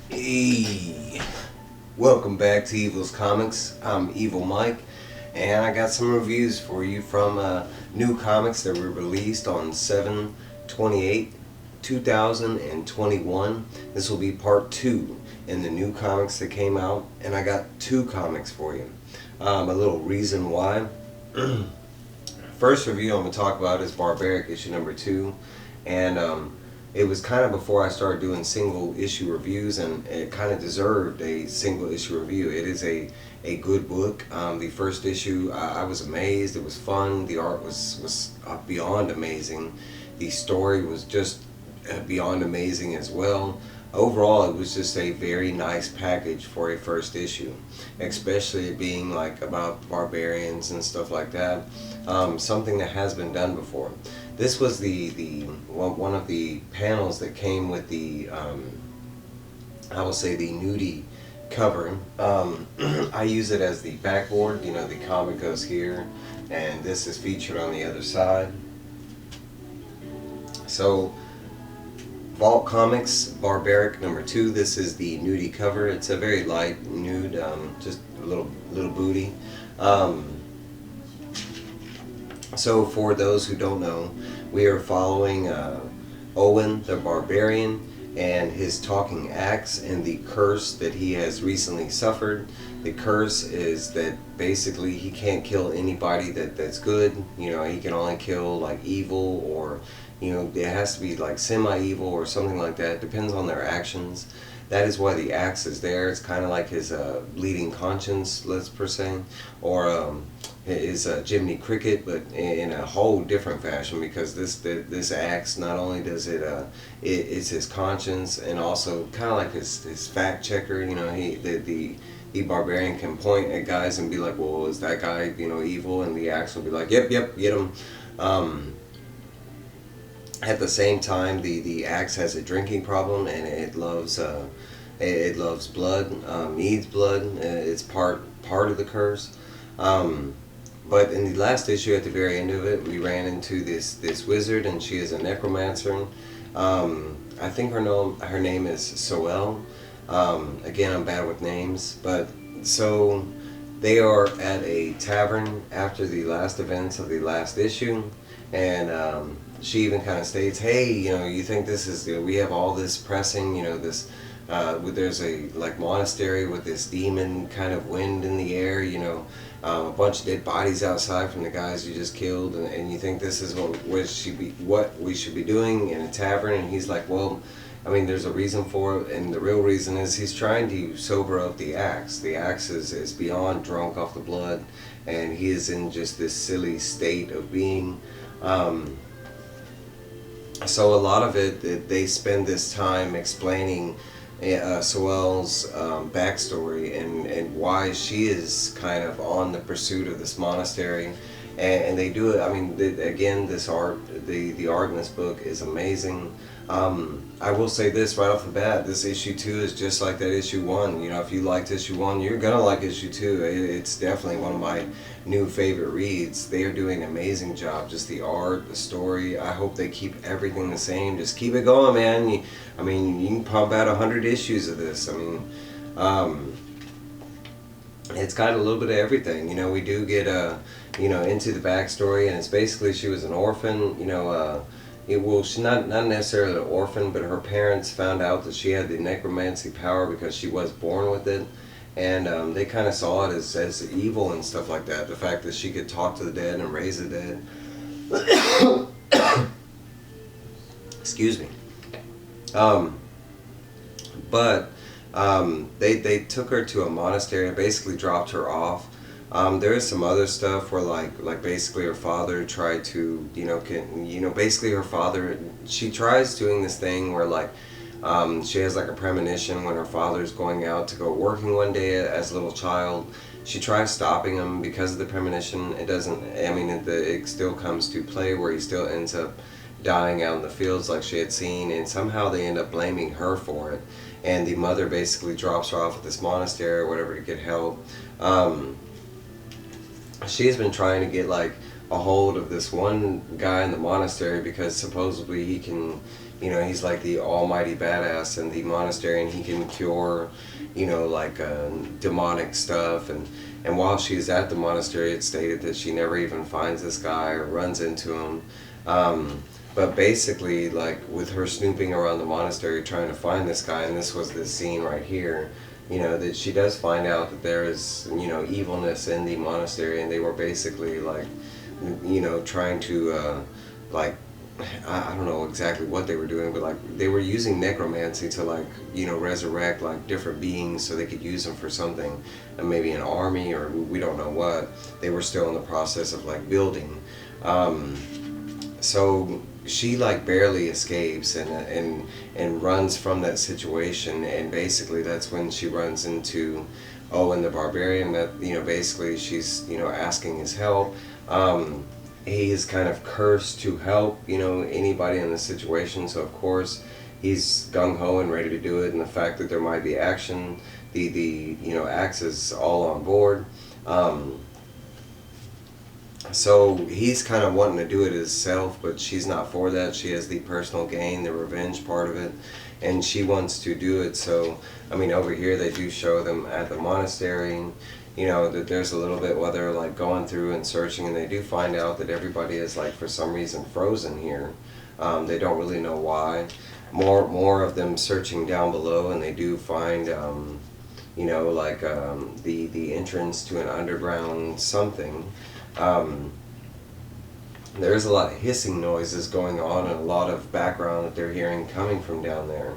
Hey, welcome back to Evil's Comics. I'm Evil Mike, and I got some reviews for you from new comics that were released on 7/28/2021. This will be part 2 in the new comics that came out, and I got 2 comics for you. A little reason why. First review I'm going to talk about is Barbaric issue number 2, and it was kind of before I started doing single issue reviews, and it kind of deserved a single issue review. It is a good book. The first issue, I was amazed. It was fun. The art was beyond amazing. The story was just beyond amazing as well. Overall, it was just a very nice package for a first issue, especially it being like about barbarians and stuff like that. Something that has been done before. This was one of the panels that came with the I will say the nudie cover. I use it as the backboard. You know, the comic goes here, and this is featured on the other side. So, Vault Comics, Barbaric number 2. This is the nudie cover. It's a very light nude, just a little booty. So for those who don't know, we are following Owen the Barbarian and his talking axe and the curse that he has recently suffered. The curse is that basically he can't kill anybody that's good. You know, he can only kill like evil, or you know, it has to be like semi-evil or something like that. It depends on their actions. That is why the axe is there. It's kind of like his bleeding conscience, let's per se, or his Jiminy Cricket, but in a whole different fashion, because this axe, not only does it's his conscience, and also kind of like his fact checker. You know, the barbarian can point at guys and be like, well, is that guy, you know, evil? And the axe will be like, yep, get him. At the same time, the axe has a drinking problem, and it loves blood, needs blood. It's part of the curse. But in the last issue, at the very end of it, we ran into this wizard, and she is a necromancer. I think her name is Soel. Again, I'm bad with names, but so they are at a tavern after the last events of the last issue, and she even kind of states, "Hey, you know, you think this is? We have all this pressing, you know, this." There's a like monastery with this demon kind of wind in the air, you know, a bunch of dead bodies outside from the guys you just killed, and you think this is what we should be doing in a tavern? And he's like, well, I mean, there's a reason for it, and the real reason is he's trying to sober up the axe. The axe is beyond drunk off the blood, and he is in just this silly state of being. So a lot of it, they spend this time explaining Soel's backstory and why she is kind of on the pursuit of this monastery, and they do it. I mean, again, this art, the art in this book is amazing. I will say this right off the bat: this issue 2 is just like that issue 1. You know, if you liked issue 1, you're gonna like issue 2. It's definitely one of my new favorite reads. They are doing an amazing job. Just the art, the story. I hope they keep everything the same. Just keep it going, man. I mean, you can pump out 100 issues of this. I mean, it's got a little bit of everything. You know, we do get you know, into the backstory, and it's basically she was an orphan. You know, she's not necessarily an orphan, but her parents found out that she had the necromancy power because she was born with it, and they kind of saw it as evil and stuff like that. The fact that she could talk to the dead and raise the dead. Excuse me. But they took her to a monastery and basically dropped her off. There is some other stuff where like basically her father tried to, basically her father, she tries doing this thing where like she has like a premonition when her father's going out to go working one day as a little child. She tries stopping him because of the premonition. It doesn't, I mean, it still comes to play where he still ends up dying out in the fields like she had seen, and somehow they end up blaming her for it. And the mother basically drops her off at this monastery or whatever to get help. She's been trying to get like a hold of this one guy in the monastery because supposedly he can, he's like the almighty badass in the monastery, and he can cure, like demonic stuff. And while she's at the monastery, it's stated that she never even finds this guy or runs into him. But basically, like with her snooping around the monastery trying to find this guy, and this was the scene right here, that she does find out that there is, evilness in the monastery, and they were basically like, trying to, like, I don't know exactly what they were doing, but like they were using necromancy to like, resurrect like different beings so they could use them for something, and maybe an army or we don't know what. They were still in the process of like building. So she like barely escapes and runs from that situation, and basically that's when she runs into Owen the Barbarian, that basically she's asking his help. He is kind of cursed to help anybody in the situation, so of course he's gung-ho and ready to do it, and the fact that there might be action, the axe is all on board. So he's kind of wanting to do it himself, but she's not for that. She has the personal gain, the revenge part of it, and she wants to do it. So, I mean, over here they do show them at the monastery, that there's a little bit while they're like going through and searching, and they do find out that everybody is like for some reason frozen here. They don't really know why. More of them searching down below, and they do find like the entrance to an underground something. There's a lot of hissing noises going on and a lot of background that they're hearing coming from down there.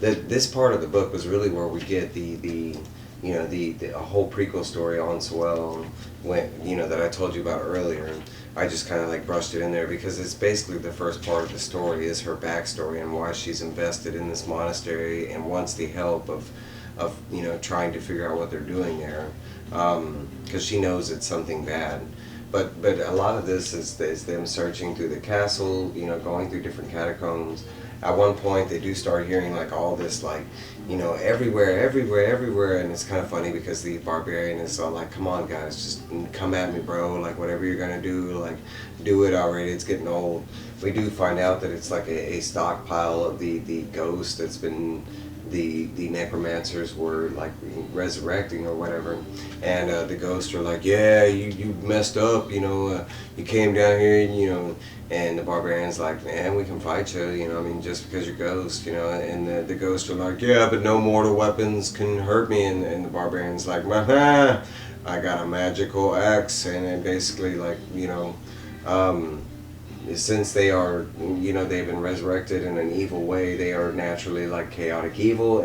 This part of the book was really where we get the whole prequel story on Sewell, that I told you about earlier. I just kind of like brushed it in there because it's basically the first part of the story is her backstory and why she's invested in this monastery and wants the help of trying to figure out what they're doing there, because she knows it's something bad. But a lot of this is them searching through the castle, going through different catacombs. At one point they do start hearing like all this like, everywhere, and it's kind of funny because the barbarian is all like, come on guys, just come at me bro, like whatever you're gonna do, like do it already, it's getting old. We do find out that it's like a stockpile of the ghost that's been the necromancers were like resurrecting or whatever, and the ghosts are like, yeah, you messed up, you came down here, and the barbarian's like, man, we can fight you, I mean, just because you're ghost, and the ghosts are like, yeah, but no mortal weapons can hurt me, and the barbarian's like, I got a magical axe, and then basically like, since they are, they've been resurrected in an evil way, they are naturally like chaotic evil,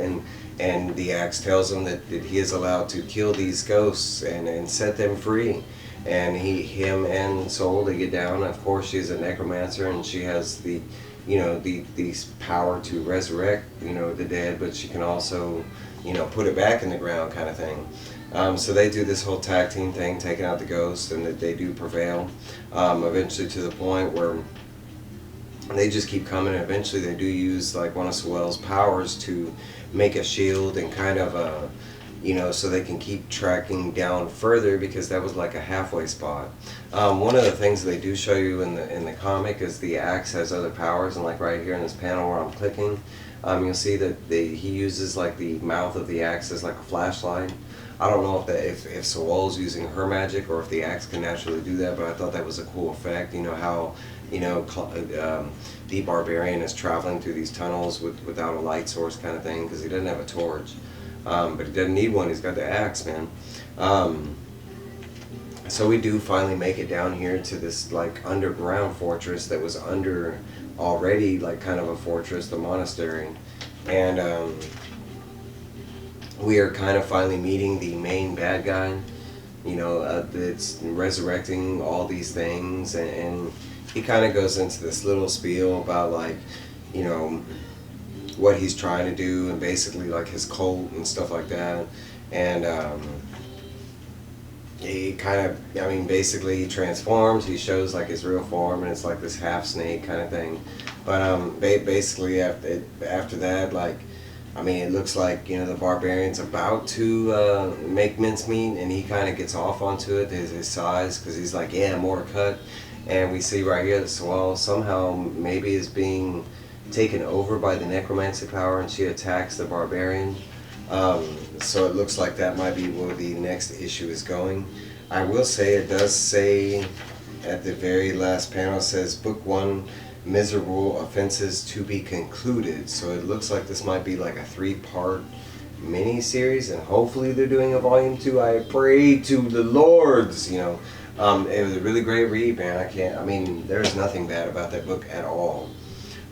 and the axe tells him that he is allowed to kill these ghosts and set them free. And him and Soul, they get down. Of course, she's a necromancer, and she has the power to resurrect, the dead, but she can also, put it back in the ground kind of thing. So they do this whole tag team thing, taking out the ghosts, and they do prevail, eventually to the point where they just keep coming, and eventually they do use like one of Sewell's powers to make a shield and kind of so they can keep tracking down further, because that was like a halfway spot. One of the things they do show you in the comic is the axe has other powers, and like right here in this panel where I'm clicking, you'll see that he uses like the mouth of the axe as like a flashlight. I don't know if Sewell's using her magic or if the axe can naturally do that, but I thought that was a cool effect. How the barbarian is traveling through these tunnels without a light source kind of thing, because he doesn't have a torch. But he doesn't need one, he's got the axe, man. So we do finally make it down here to this like underground fortress that was under already like kind of a fortress, the monastery. And we are kind of finally meeting the main bad guy, that's resurrecting all these things, and he kind of goes into this little spiel about like, what he's trying to do, and basically like his cult and stuff like that. And he kind of, basically he transforms, he shows like his real form, and it's like this half snake kind of thing. But basically after that, like, I mean, it looks like, the barbarian's about to make mincemeat, and he kind of gets off onto it, his size, because he's like, yeah, more cut. And we see right here that Swell somehow maybe is being taken over by the necromancy power, and she attacks the barbarian. So it looks like that might be where the next issue is going. I will say, it does say at the very last panel, it says Book 1, Miserable Offenses to be concluded. So it looks like this might be like a 3-part mini-series, and hopefully they're doing a volume 2. I pray to the Lords, It was a really great read, man. There's nothing bad about that book at all.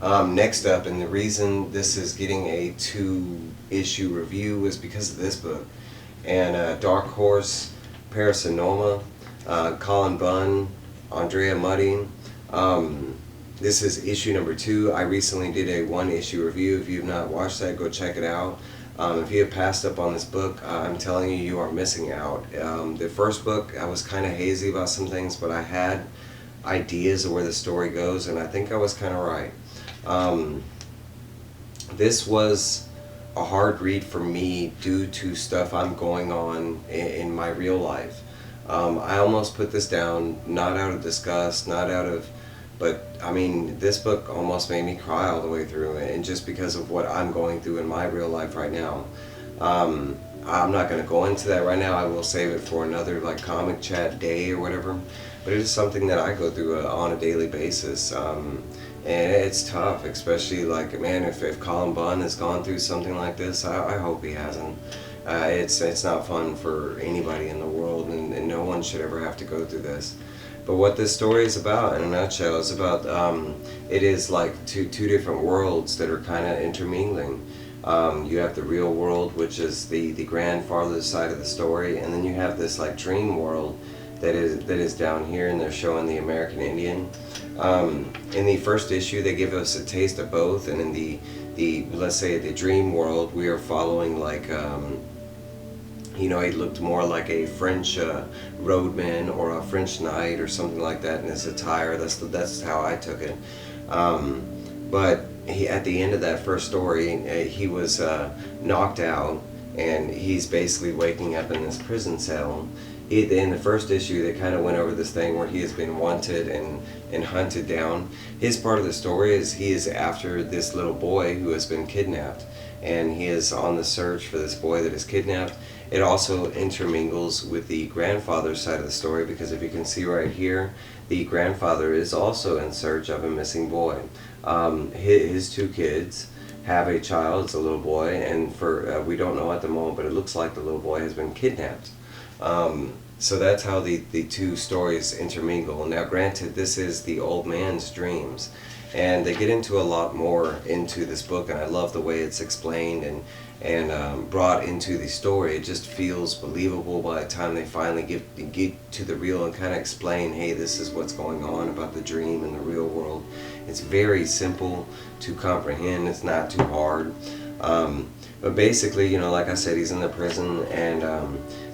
Next up, and the reason this is getting a 2-issue review is because of this book. And Dark Horse, Parasomnia, Colin Bunn, Andrea Muddy. This is issue number 2. I recently did a 1-issue review. If you've not watched that, go check it out. If you have passed up on this book, I'm telling you, you are missing out. The first book, I was kind of hazy about some things, but I had ideas of where the story goes, and I think I was kind of right. This was a hard read for me due to stuff I'm going on in my real life. I almost put this down, not out of disgust, but this book almost made me cry all the way through, and just because of what I'm going through in my real life right now. I'm not going to go into that right now. I will save it for another comic chat day or whatever, but it is something that I go through on a daily basis. And it's tough, especially if Colin Bunn has gone through something like this, I hope he hasn't. It's not fun for anybody in the world, and no one should ever have to go through this. But what this story is about, in a nutshell, is about, it is like two different worlds that are kind of intermingling. You have the real world, which is the grandfather's side of the story, and then you have this dream world that is down here, and they're showing the American Indian. In the first issue, they give us a taste of both, and in the let's say the dream world, we are following he looked more like a French roadman or a French knight or something like that in his attire. That's how I took it. But at the end of that first story, he was knocked out, and he's basically waking up in this prison cell. In the first issue, they kind of went over this thing where he has been wanted and hunted down. His part of the story is he is after this little boy who has been kidnapped, and he is on the search for this boy that is kidnapped. It also intermingles with the grandfather's side of the story, because if you can see right here, the grandfather is also in search of a missing boy. His 2 kids have a child, it's a little boy, and we don't know at the moment, but it looks like the little boy has been kidnapped. So that's how the 2 stories intermingle. Now granted, this is the old man's dreams, and they get into a lot more into this book, and I love the way it's explained and brought into the story. It just feels believable by the time they finally get to the real and kind of explain, hey, this is what's going on about the dream and the real world. It's very simple to comprehend. It's not too hard. But basically, like I said, he's in the prison, and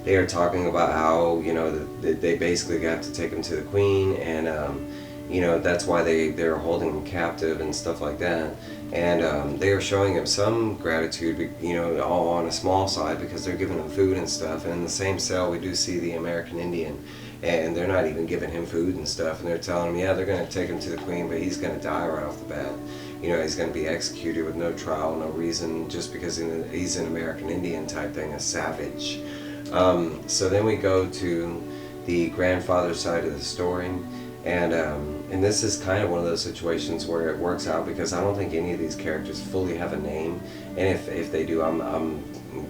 they are talking about how, they basically got to take him to the queen, and that's why they're holding him captive and stuff like that. And they are showing him some gratitude, all on a small side, because they're giving him food and stuff. And in the same cell, we do see the American Indian, and they're not even giving him food and stuff. And they're telling him, yeah, they're going to take him to the queen, but he's going to die right off the bat. He's going to be executed with no trial, no reason, just because he's an American Indian type thing, a savage. So then we go to the grandfather side of the story. And this is kind of one of those situations where it works out, because I don't think any of these characters fully have a name, and if they do, I'm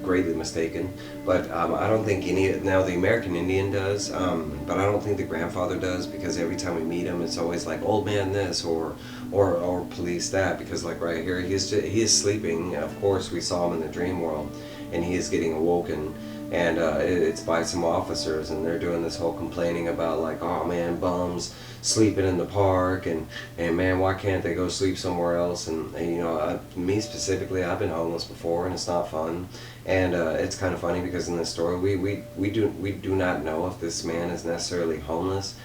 greatly mistaken. But I don't think now the American Indian does, but I don't think the grandfather does, because every time we meet him, it's always like old man this or police that, because right here he is sleeping. Of course, we saw him in the dream world, and he is getting awoken. And it's by some officers, and they're doing this whole complaining about oh man, bums sleeping in the park, and man, why can't they go sleep somewhere else? And me specifically, I've been homeless before, and it's not fun. And it's kind of funny, because in this story, we do not know if this man is necessarily homeless.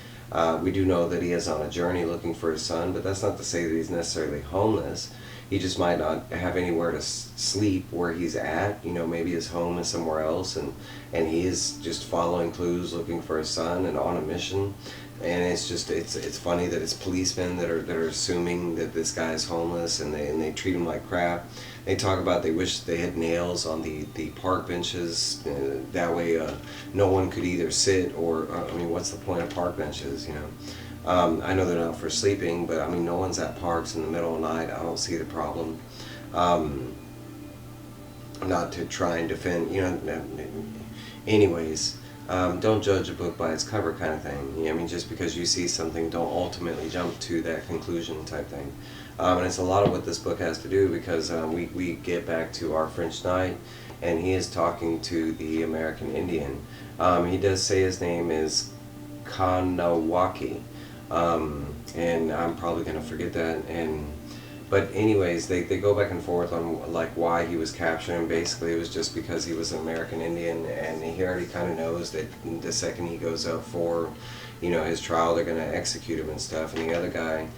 We do know that he is on a journey looking for his son, but that's not to say that he's necessarily homeless. He just might not have anywhere to sleep where he's at. You know, maybe his home is somewhere else, and he is just following clues, looking for his son, and on a mission. And it's just it's funny that it's policemen that are assuming that this guy is homeless, and they treat him like crap. They talk about they wish they had nails on the park benches. That way, no one could either sit or I mean, what's the point of park benches? You know. I know they're not for sleeping, but I mean, no one's at parks in the middle of the night. I don't see the problem. Not to try and defend, you know. Anyways, don't judge a book by its cover, kind of thing. I mean, just because you see something, don't ultimately jump to that conclusion, type thing. And it's a lot of what this book has to do, because we get back to our French knight, and he is talking to the American Indian. He does say his name is Kanawaki. And I'm probably going to forget that, but anyways, they go back and forth on like why he was captured, and basically it was just because he was an American Indian, and he already kind of knows that the second he goes up for, you know, his trial, they're going to execute him and stuff. And the other guy,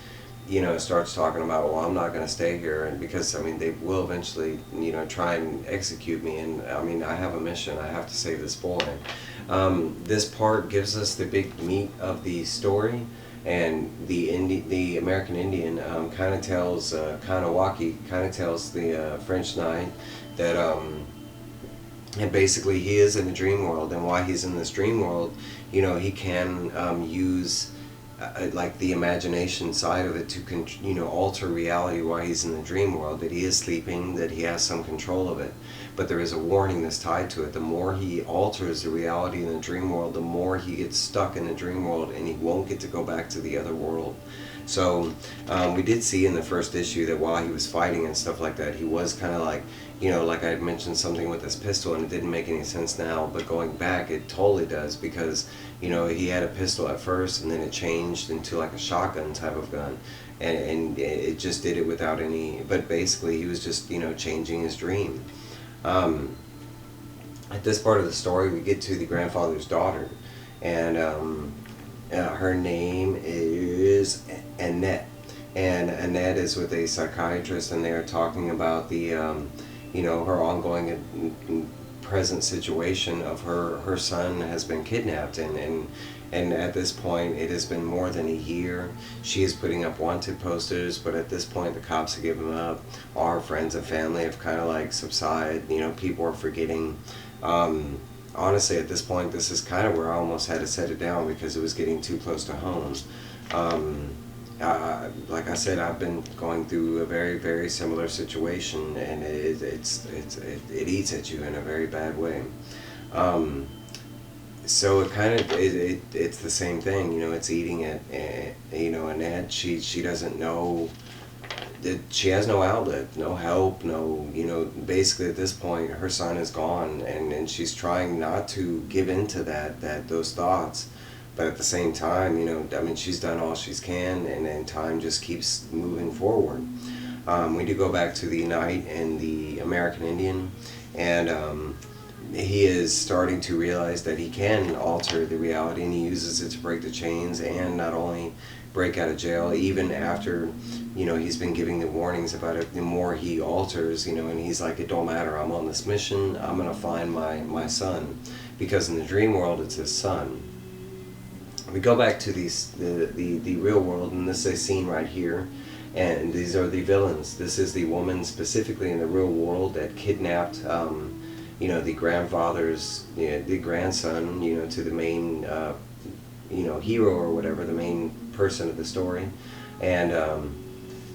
you know, starts talking about, well, I'm not going to stay here, and because I mean they will eventually, you know, try and execute me, and I mean I have a mission, I have to save this boy. This part gives us the big meat of the story. And the American Indian kind of tells Kanawaki kind of tells the French knight that and basically he is in the dream world, and while he's in this dream world, you know, he can use like the imagination side of it to you know, alter reality while he's in the dream world, that he is sleeping, that he has some control of it. But there is a warning that's tied to it. The more he alters the reality in the dream world, the more he gets stuck in the dream world, and he won't get to go back to the other world. So we did see in the first issue that while he was fighting and stuff like that, he was kind of like, you know, like I had mentioned something with this pistol, and it didn't make any sense now, but going back it totally does, because, you know, he had a pistol at first, and then it changed into like a shotgun type of gun, and it just did it without any, but basically he was just, you know, changing his dream. At this part of the story, we get to the grandfather's daughter, and her name is Annette, and Annette is with a psychiatrist, and they are talking about the you know, her ongoing and present situation of her son has been kidnapped, and at this point it has been more than a year. She is putting up wanted posters, but at this point the cops have given up. Our friends and family have kind of like subsided. You know, people are forgetting. Honestly, at this point, this is kind of where I almost had to set it down, because it was getting too close to home. Like I said, I've been going through a very, very similar situation, and it eats at you in a very bad way. So it kind of it's the same thing, you know. It's eating at you know, Annette. She doesn't know that she has no outlet, no help, no, you know. Basically at this point, her son is gone, and she's trying not to give in to those thoughts. But at the same time, you know, I mean, she's done all she can, and then time just keeps moving forward. We do go back to the knight and the American Indian, and he is starting to realize that he can alter the reality, and he uses it to break the chains, and not only break out of jail, even after, you know, he's been giving the warnings about it, the more he alters, you know, and he's like, it don't matter, I'm on this mission, I'm going to find my son, because in the dream world it's his son. We go back to the real world, and this is a scene right here, and these are the villains. This is the woman specifically in the real world that kidnapped you know, the grandfather's, you know, the grandson, you know, to the main you know, hero or whatever, the main person of the story. And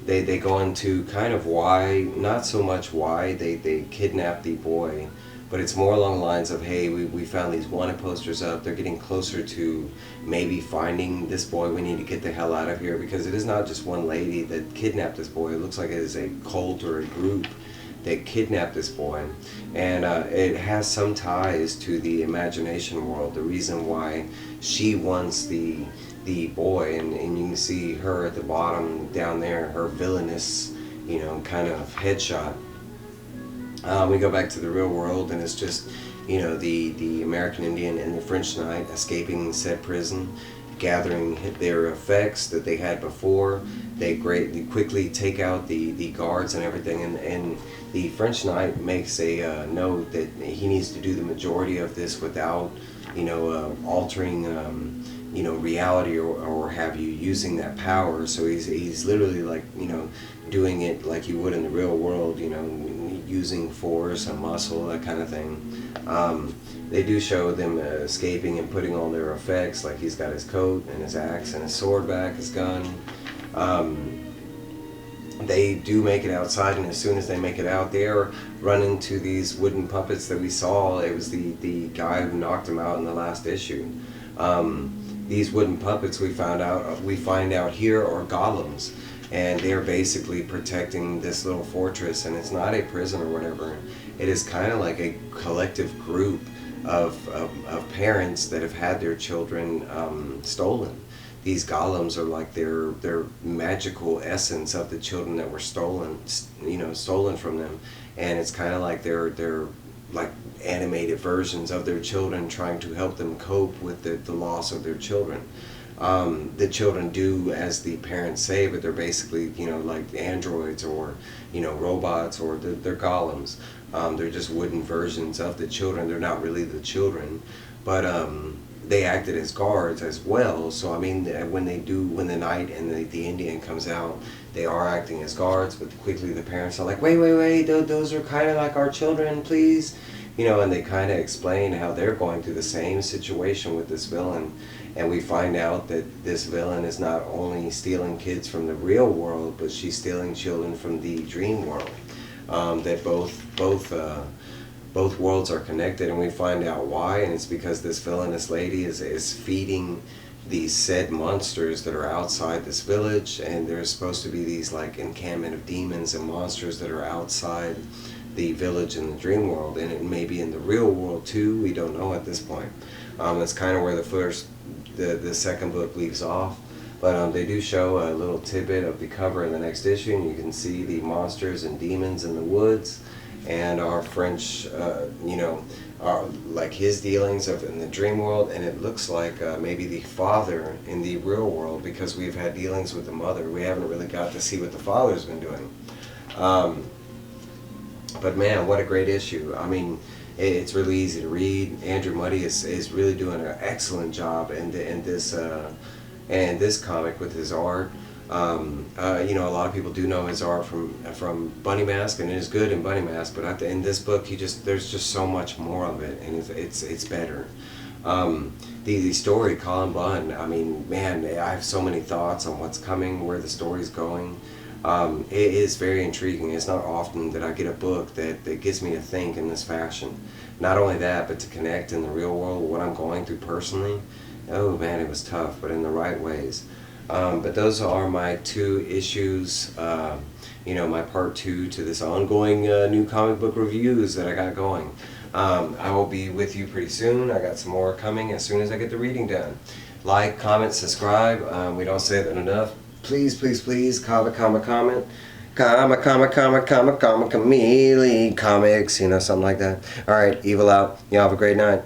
they go into kind of why, not so much why they kidnapped the boy, but it's more along the lines of, hey, we found these wanted posters up, they're getting closer to maybe finding this boy, we need to get the hell out of here, because it is not just one lady that kidnapped this boy. It looks like it is a cult or a group that kidnapped this boy, and it has some ties to the imagination world. The reason why she wants the boy, and you can see her at the bottom down there, her villainous, you know, kind of headshot. We go back to the real world, and it's just, you know, the American Indian and the French knight escaping said prison. gathering their effects that they had before. They quickly take out the guards and everything, and the French Knight makes a note that he needs to do the majority of this without, altering, reality or have you, using that power. So he's literally like, doing it like you would in the real world, using force and muscle, that kind of thing. They do show them escaping and putting on their effects, like he's got his coat and his axe and his sword back, his gun. They do make it outside, and as soon as they make it out, they're running to these wooden puppets that we saw. It was the guy who knocked him out in the last issue. These wooden puppets we find out here are golems, and they're basically protecting this little fortress, and it's not a prison or whatever. It is kind of like a collective group of parents that have had their children stolen. These golems are like their magical essence of the children that were stolen from them, and it's kind of like they're like animated versions of their children, trying to help them cope with the loss of their children. The children do as the parents say, but they're basically like androids or robots, or they're golems. They're just wooden versions of the children. They're not really the children, but they acted as guards as well. So I mean, when the knight and the Indian comes out, they are acting as guards, but quickly the parents are like, wait, those are kind of like our children, please. And they kind of explain how they're going through the same situation with this villain. And we find out that this villain is not only stealing kids from the real world, but she's stealing children from the dream world. That both worlds are connected, and we find out why, and it's because this villainous lady is feeding these said monsters that are outside this village, and there's supposed to be these like encampment of demons and monsters that are outside the village in the dream world, and it may be in the real world too. We don't know at this point. That's kind of where the second book leaves off. But they do show a little tidbit of the cover in the next issue, and you can see the monsters and demons in the woods, and our French, like his dealings in the dream world, and it looks like maybe the father in the real world, because we've had dealings with the mother. We haven't really got to see what the father's been doing. But man, what a great issue. I mean, it's really easy to read. Andrew Muddy is really doing an excellent job in this comic with his art. A lot of people do know his art from Bunny Mask, and it is good in Bunny Mask, but in this book there's just so much more of it, and it's better. The story, Colin Bunn, I mean, man, I have so many thoughts on what's coming, where the story's going. It is very intriguing. It's not often that I get a book that gives me to think in this fashion. Not only that, but to connect in the real world, what I'm going through personally. Oh man, it was tough, but in the right ways. But those are my 2 issues, my part 2 to this ongoing new comic book reviews that I got going. I will be with you pretty soon. I got some more coming as soon as I get the reading done. Like, comment, subscribe. We don't say that enough. Please, please, please, comment. Chameleon comics, something like that. Alright, evil out. Y'all have a great night.